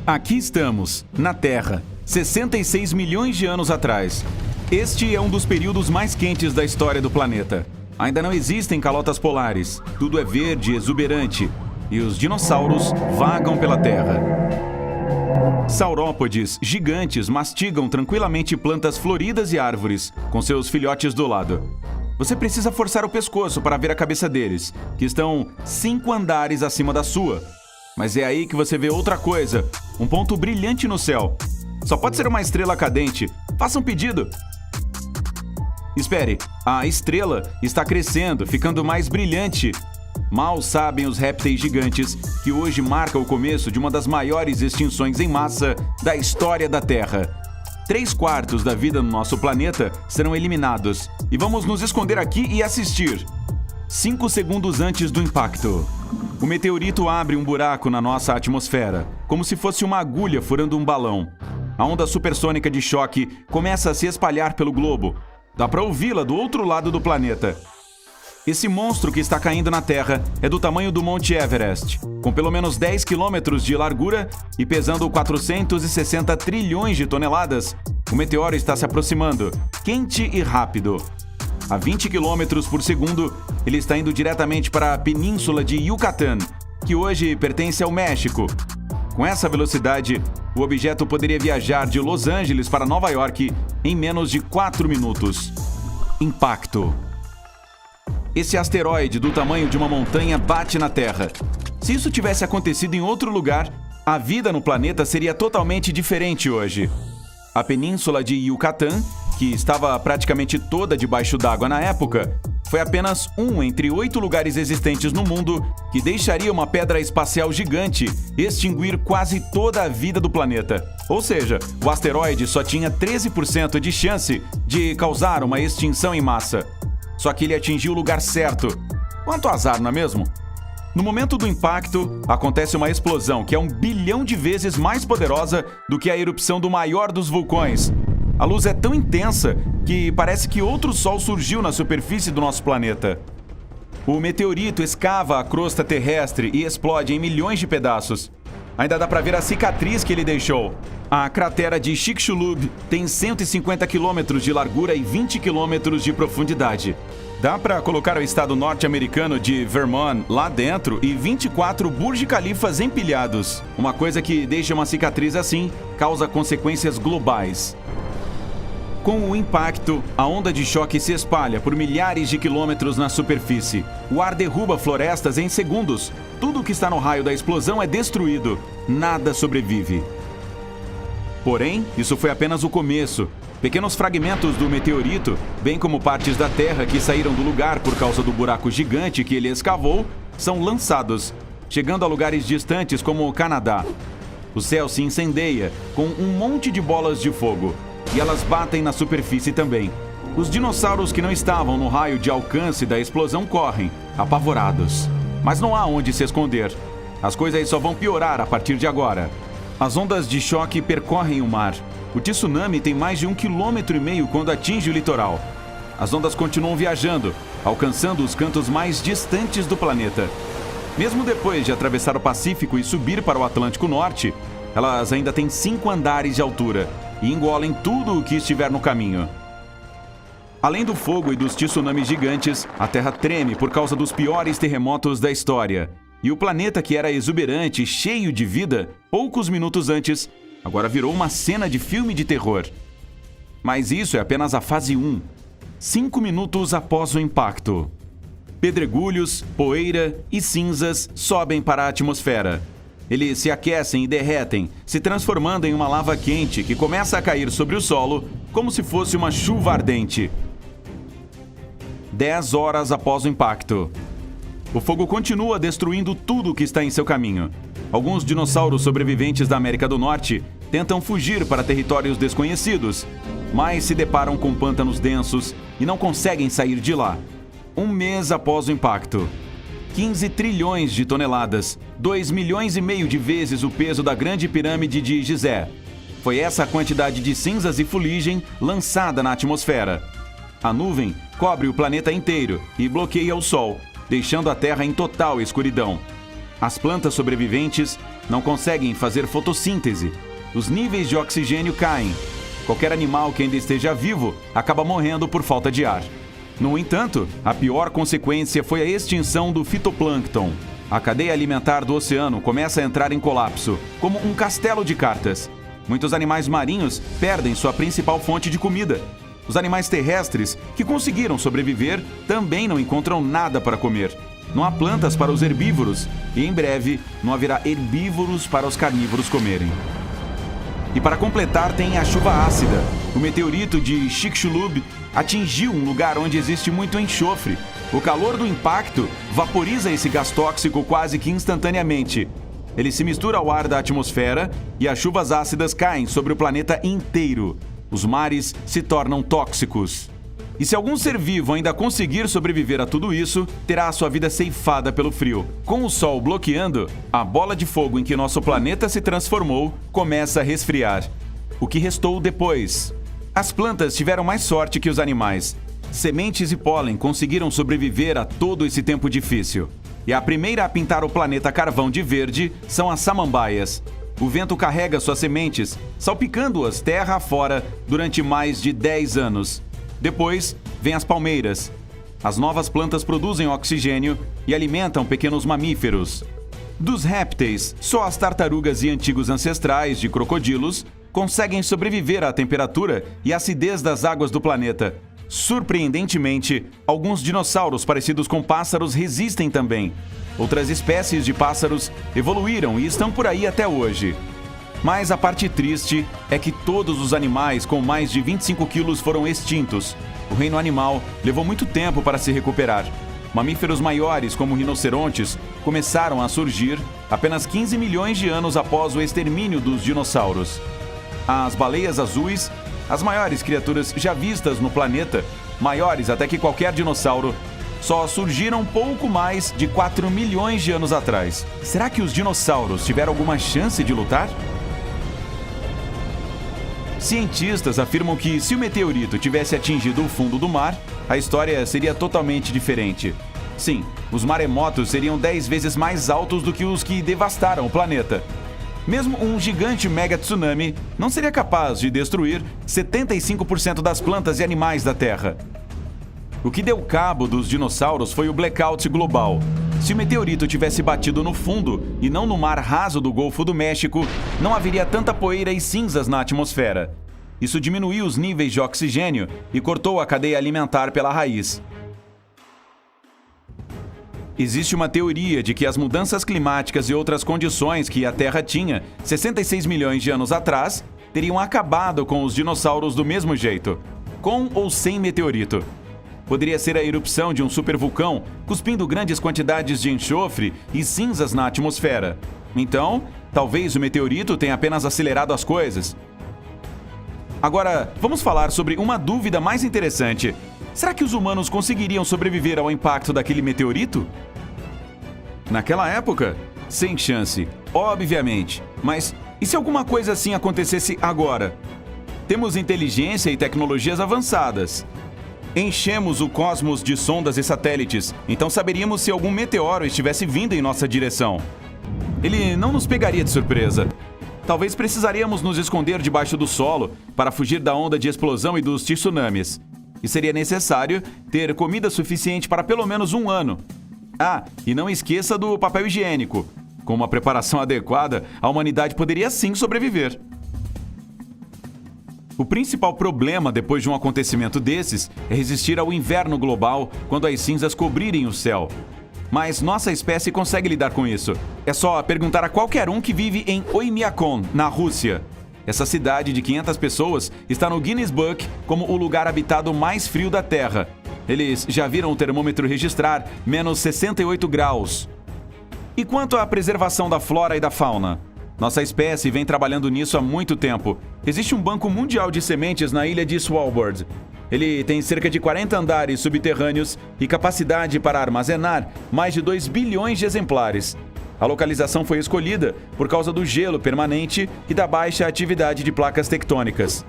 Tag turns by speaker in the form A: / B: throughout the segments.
A: Aqui estamos, na Terra, 66 milhões de anos atrás. Este é um dos períodos mais quentes da história do planeta. Ainda não existem calotas polares, tudo é verde e exuberante, e os dinossauros vagam pela Terra. Saurópodes gigantes mastigam tranquilamente plantas floridas e árvores, com seus filhotes do lado. Você precisa forçar o pescoço para ver a cabeça deles, que estão 5 andares acima da sua. Mas é aí que você vê outra coisa, um ponto brilhante no céu. Só pode ser uma estrela cadente. Faça um pedido. Espere, a estrela está crescendo, ficando mais brilhante. Mal sabem os répteis gigantes que hoje marca o começo de uma das maiores extinções em massa da história da Terra. 3/4 da vida no nosso planeta serão eliminados. E vamos nos esconder aqui e assistir. 5 segundos antes do impacto. O meteorito abre um buraco na nossa atmosfera, como se fosse uma agulha furando um balão. A onda supersônica de choque começa a se espalhar pelo globo. Dá para ouvi-la do outro lado do planeta. Esse monstro que está caindo na Terra é do tamanho do Monte Everest, com pelo menos 10 quilômetros de largura e pesando 460 trilhões de toneladas. O meteoro está se aproximando, quente e rápido. A 20 km por segundo, ele está indo diretamente para a península de Yucatán, que hoje pertence ao México. Com essa velocidade, o objeto poderia viajar de Los Angeles para Nova York em menos de 4 minutos. Impacto. Esse asteroide do tamanho de uma montanha bate na Terra. Se isso tivesse acontecido em outro lugar, a vida no planeta seria totalmente diferente hoje. A península de Yucatán, que estava praticamente toda debaixo d'água na época, foi apenas um entre 8 lugares existentes no mundo que deixaria uma pedra espacial gigante extinguir quase toda a vida do planeta. Ou seja, o asteroide só tinha 13% de chance de causar uma extinção em massa. Só que ele atingiu o lugar certo. Quanto azar, não é mesmo? No momento do impacto, acontece uma explosão que é 1 bilhão de vezes mais poderosa do que a erupção do maior dos vulcões. A luz é tão intensa que parece que outro sol surgiu na superfície do nosso planeta. O meteorito escava a crosta terrestre e explode em milhões de pedaços. Ainda dá para ver a cicatriz que ele deixou. A cratera de Chicxulub tem 150 quilômetros de largura e 20 quilômetros de profundidade. Dá para colocar o estado norte-americano de Vermont lá dentro e 24 Burj Khalifas empilhados. Uma coisa que deixa uma cicatriz assim causa consequências globais. Com o impacto, a onda de choque se espalha por milhares de quilômetros na superfície. O ar derruba florestas em segundos. Tudo que está no raio da explosão é destruído. Nada sobrevive. Porém, isso foi apenas o começo. Pequenos fragmentos do meteorito, bem como partes da Terra que saíram do lugar por causa do buraco gigante que ele escavou, são lançados, chegando a lugares distantes como o Canadá. O céu se incendeia com um monte de bolas de fogo. E elas batem na superfície também. Os dinossauros que não estavam no raio de alcance da explosão correm, apavorados. Mas não há onde se esconder. As coisas só vão piorar a partir de agora. As ondas de choque percorrem o mar. O tsunami tem mais de 1,5 km quando atinge o litoral. As ondas continuam viajando, alcançando os cantos mais distantes do planeta. Mesmo depois de atravessar o Pacífico e subir para o Atlântico Norte, elas ainda têm 5 andares de altura e engolem tudo o que estiver no caminho. Além do fogo e dos tsunamis gigantes, a Terra treme por causa dos piores terremotos da história. E o planeta que era exuberante e cheio de vida, poucos minutos antes, agora virou uma cena de filme de terror. Mas isso é apenas a fase 1. 5 minutos após o impacto. Pedregulhos, poeira e cinzas sobem para a atmosfera. Eles se aquecem e derretem, se transformando em uma lava quente que começa a cair sobre o solo como se fosse uma chuva ardente. 10 horas após o impacto. O fogo continua destruindo tudo que está em seu caminho. Alguns dinossauros sobreviventes da América do Norte tentam fugir para territórios desconhecidos, mas se deparam com pântanos densos e não conseguem sair de lá. 1 mês após o impacto. 15 trilhões de toneladas, 2,5 milhões de vezes o peso da grande pirâmide de Gizé. Foi essa a quantidade de cinzas e fuligem lançada na atmosfera. A nuvem cobre o planeta inteiro e bloqueia o Sol, deixando a Terra em total escuridão. As plantas sobreviventes não conseguem fazer fotossíntese. Os níveis de oxigênio caem. Qualquer animal que ainda esteja vivo acaba morrendo por falta de ar. No entanto, a pior consequência foi a extinção do fitoplâncton. A cadeia alimentar do oceano começa a entrar em colapso, como um castelo de cartas. Muitos animais marinhos perdem sua principal fonte de comida. Os animais terrestres que conseguiram sobreviver também não encontram nada para comer. Não há plantas para os herbívoros e, em breve, não haverá herbívoros para os carnívoros comerem. E para completar, tem a chuva ácida. O meteorito de Chicxulub atingiu um lugar onde existe muito enxofre. O calor do impacto vaporiza esse gás tóxico quase que instantaneamente. Ele se mistura ao ar da atmosfera e as chuvas ácidas caem sobre o planeta inteiro. Os mares se tornam tóxicos. E se algum ser vivo ainda conseguir sobreviver a tudo isso, terá a sua vida ceifada pelo frio. Com o Sol bloqueando, a bola de fogo em que nosso planeta se transformou começa a resfriar. O que restou depois? As plantas tiveram mais sorte que os animais. Sementes e pólen conseguiram sobreviver a todo esse tempo difícil. E a primeira a pintar o planeta carvão de verde são as samambaias. O vento carrega suas sementes, salpicando-as terra afora durante mais de 10 anos. Depois, vêm as palmeiras. As novas plantas produzem oxigênio e alimentam pequenos mamíferos. Dos répteis, só as tartarugas e antigos ancestrais de crocodilos conseguem sobreviver à temperatura e acidez das águas do planeta. Surpreendentemente, alguns dinossauros parecidos com pássaros resistem também. Outras espécies de pássaros evoluíram e estão por aí até hoje. Mas a parte triste é que todos os animais com mais de 25 quilos foram extintos. O reino animal levou muito tempo para se recuperar. Mamíferos maiores, como rinocerontes, começaram a surgir apenas 15 milhões de anos após o extermínio dos dinossauros. As baleias azuis, as maiores criaturas já vistas no planeta, maiores até que qualquer dinossauro, só surgiram pouco mais de 4 milhões de anos atrás. Será que os dinossauros tiveram alguma chance de lutar? Cientistas afirmam que se o meteorito tivesse atingido o fundo do mar, a história seria totalmente diferente. Sim, os maremotos seriam 10 vezes mais altos do que os que devastaram o planeta. Mesmo um gigante mega tsunami não seria capaz de destruir 75% das plantas e animais da Terra. O que deu cabo dos dinossauros foi o blackout global. Se o meteorito tivesse batido no fundo e não no mar raso do Golfo do México, não haveria tanta poeira e cinzas na atmosfera. Isso diminuiu os níveis de oxigênio e cortou a cadeia alimentar pela raiz. Existe uma teoria de que as mudanças climáticas e outras condições que a Terra tinha 66 milhões de anos atrás teriam acabado com os dinossauros do mesmo jeito, com ou sem meteorito. Poderia ser a erupção de um supervulcão, cuspindo grandes quantidades de enxofre e cinzas na atmosfera. Então, talvez o meteorito tenha apenas acelerado as coisas. Agora, vamos falar sobre uma dúvida mais interessante. Será que os humanos conseguiriam sobreviver ao impacto daquele meteorito? Naquela época, sem chance, obviamente. Mas e se alguma coisa assim acontecesse agora? Temos inteligência e tecnologias avançadas. Enchemos o cosmos de sondas e satélites, então saberíamos se algum meteoro estivesse vindo em nossa direção. Ele não nos pegaria de surpresa. Talvez precisaríamos nos esconder debaixo do solo para fugir da onda de explosão e dos tsunamis. E seria necessário ter comida suficiente para pelo menos um ano. Ah, e não esqueça do papel higiênico. Com uma preparação adequada, a humanidade poderia sim sobreviver. O principal problema depois de um acontecimento desses é resistir ao inverno global quando as cinzas cobrirem o céu. Mas nossa espécie consegue lidar com isso. É só perguntar a qualquer um que vive em Oymyakon, na Rússia. Essa cidade de 500 pessoas está no Guinness Book como o lugar habitado mais frio da Terra. Eles já viram o termômetro registrar menos 68 graus. E quanto à preservação da flora e da fauna? Nossa espécie vem trabalhando nisso há muito tempo. Existe um banco mundial de sementes na ilha de Svalbard. Ele tem cerca de 40 andares subterrâneos e capacidade para armazenar mais de 2 bilhões de exemplares. A localização foi escolhida por causa do gelo permanente e da baixa atividade de placas tectônicas.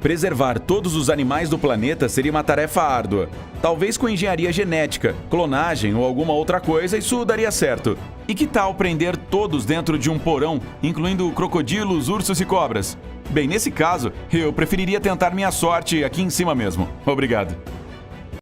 A: Preservar todos os animais do planeta seria uma tarefa árdua. Talvez com engenharia genética, clonagem ou alguma outra coisa isso daria certo. E que tal prender todos dentro de um porão, incluindo crocodilos, ursos e cobras? Bem, nesse caso, eu preferiria tentar minha sorte aqui em cima mesmo. Obrigado.